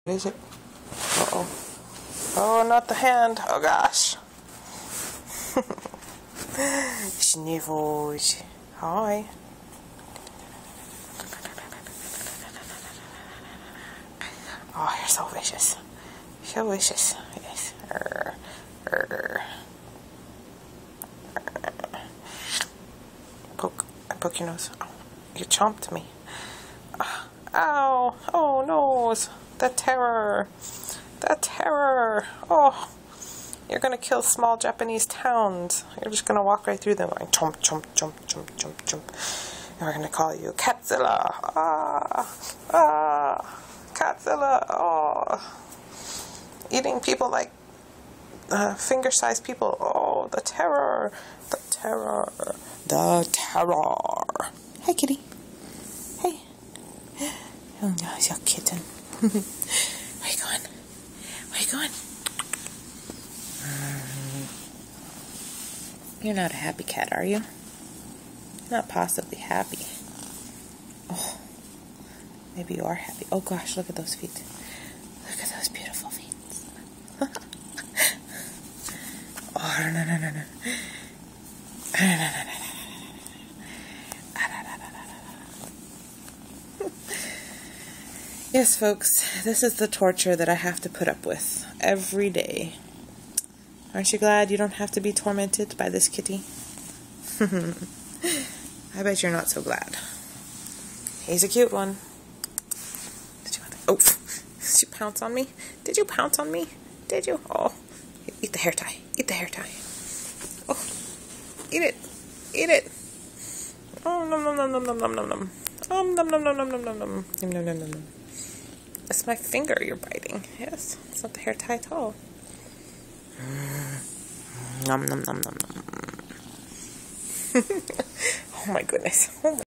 What is it? Uh-oh. Oh, not the hand. Oh, gosh. Sniffles. Hi. Oh, you're so vicious. So vicious. Yes. Poke your nose. Oh, you chomped me. Ow. Oh, nose. The terror. The terror. Oh. You're going to kill small Japanese towns. You're just going to walk right through them going chomp, chomp, chomp, chomp, chomp, chomp. And we're going to call you Catzilla. Catzilla. Oh. Eating people like finger-sized people. Oh, the terror. The terror. The terror. Hi, kitty. Hey. Oh, no, it's your kitten. Where you going? Where you going? You're not a happy cat, are you? Not possibly happy. Oh, maybe you are happy. Oh gosh, look at those feet. Look at those beautiful feet. Oh, no. Yes, folks, this is the torture that I have to put up with every day. Aren't you glad you don't have to be tormented by this kitty? I bet you're not so glad. He's a cute one. Did you want to, oh, did you pounce on me? Did you pounce on me? Did you? Oh, eat the hair tie. Eat the hair tie. Oh, eat it. Eat it. Oh, nom nom nom nom nom nom nom nom. Nom nom nom nom nom nom nom nom nom nom nom. That's my finger you're biting. Yes, it's not the hair tie at all. Nom nom nom nom nom. Oh my goodness. Oh my